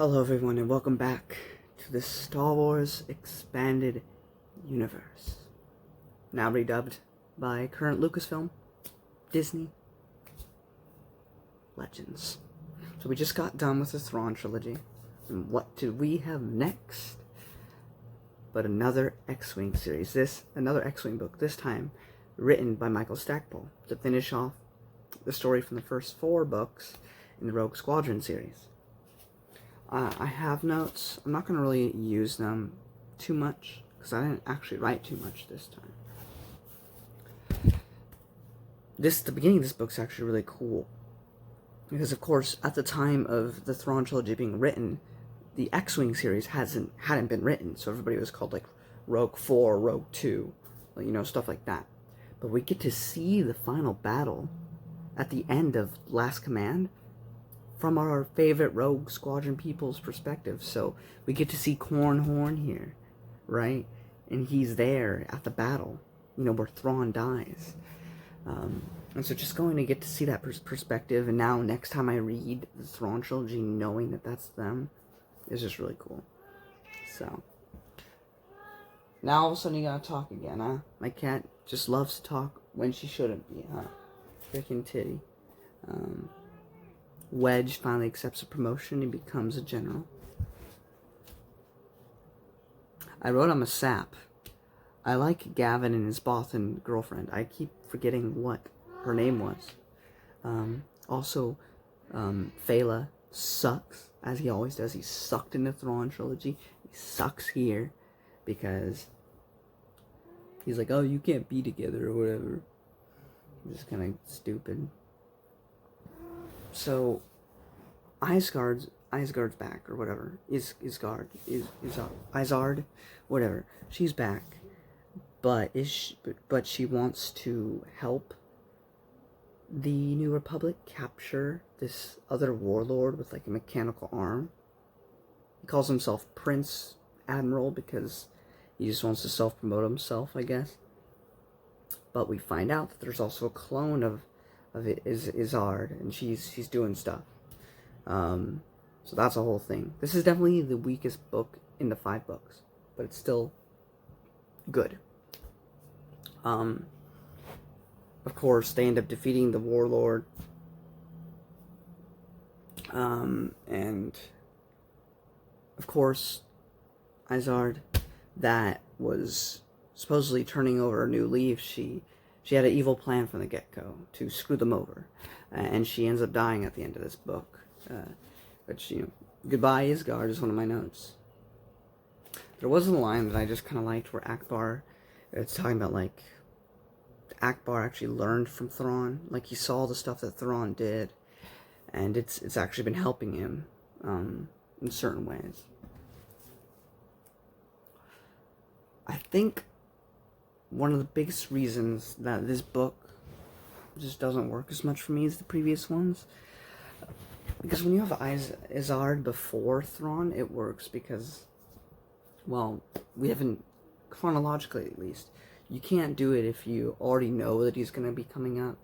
Hello everyone and welcome back to the Star Wars Expanded Universe. Now redubbed by current Lucasfilm, Disney, Legends. So we just got done with the Thrawn trilogy. And what do we have next? But another X-Wing series. Another X-Wing book, this time written by Michael Stackpole to finish off the story from the first 4 books in the Rogue Squadron series. I have notes. I'm not going to really use them too much because I didn't actually write too much this time. The beginning of this book's actually really cool because, of course, at the time of the Thrawn trilogy being written, the X-Wing series hadn't been written, so everybody was called like Rogue 4, Rogue 2, stuff like that. But we get to see the final battle at the end of Last Command from our favorite Rogue Squadron people's perspective. So we get to see Corn Horn here, right? And he's there at the battle, where Thrawn dies. And so just going to get to see that perspective, and now next time I read the Thrawn trilogy, knowing that that's them, is just really cool. So, now all of a sudden you gotta talk again, huh? My cat just loves to talk when she shouldn't be, huh? Freaking titty. Wedge finally accepts a promotion and becomes a general. I wrote I'm a sap. I like Gavin and his Bothan girlfriend. I keep forgetting what her name was. Also, Fela sucks, as he always does. He sucked in the Thrawn trilogy. He sucks here because he's like, oh, you can't be together or whatever. Just kind of stupid. So, Iscard's back, or whatever. Iscard, whatever. She's back, but she wants to help the New Republic capture this other warlord with like a mechanical arm. He calls himself Prince Admiral because he just wants to self-promote himself, I guess. But we find out that there's also a clone of it is Iscard, and she's doing stuff. So that's a whole thing. This is definitely the weakest book in the 5 books, but it's still good. Of course, they end up defeating the warlord, and of course, Iscard, that was supposedly turning over a new leaf. She had an evil plan from the get-go to screw them over, and she ends up dying at the end of this book. Which, goodbye Iscard is one of my notes. There was a line that I just kind of liked where Akbar, it's talking about like, Akbar actually learned from Thrawn, like he saw the stuff that Thrawn did, and it's actually been helping him, in certain ways. I think one of the biggest reasons that this book just doesn't work as much for me as the previous ones, because when you have Iscard before Thrawn, it works because, well, we haven't, chronologically at least, you can't do it if you already know that he's going to be coming up.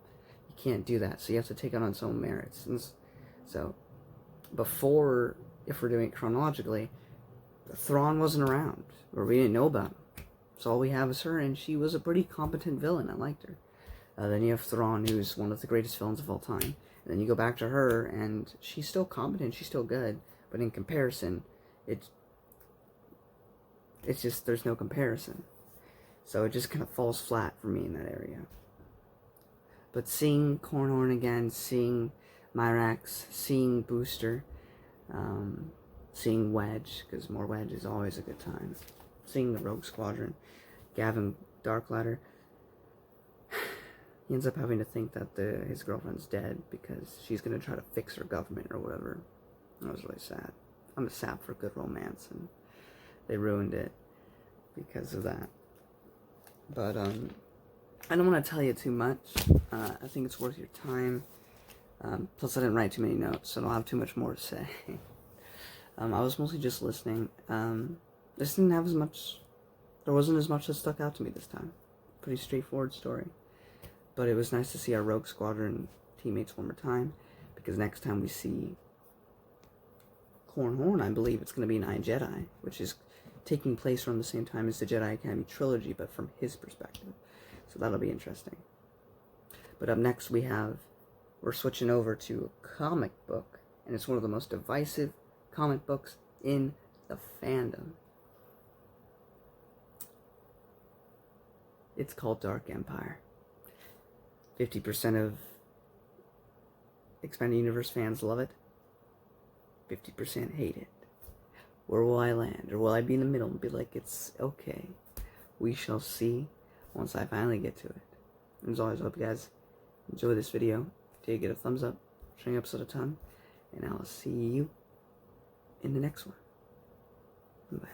You can't do that, so you have to take it on its own merits. And so, before, if we're doing it chronologically, Thrawn wasn't around, or we didn't know about him. So all we have is her, and she was a pretty competent villain. I liked her. Then you have Thrawn, who's one of the greatest villains of all time. And then you go back to her, and she's still competent, she's still good. But in comparison, it's just, there's no comparison. So it just kind of falls flat for me in that area. But seeing Cornhorn again, seeing Myrax, seeing Booster, seeing Wedge, because more Wedge is always a good time. Seeing the Rogue Squadron, Gavin Darkladder, he ends up having to think that his girlfriend's dead because she's going to try to fix her government or whatever. That was really sad. I'm a sap for good romance, and they ruined it because of that. But, I don't want to tell you too much. I think it's worth your time. Plus, I didn't write too many notes, so I don't have too much more to say. I was mostly just listening. This didn't have as much, there wasn't as much that stuck out to me this time. Pretty straightforward story. But it was nice to see our Rogue Squadron teammates one more time, because next time we see Corn Horn, I believe it's going to be Nine Jedi, which is taking place around the same time as the Jedi Academy trilogy, but from his perspective. So that'll be interesting. But up next we're switching over to a comic book, and it's one of the most divisive comic books in the fandom. It's called Dark Empire. 50% of Expanded Universe fans love it. 50% hate it. Where will I land? Or will I be in the middle and be like, it's okay? We shall see once I finally get to it. And as always, I hope you guys enjoy this video. If you get a thumbs up, showing episode a ton, and I'll see you in the next one. Bye.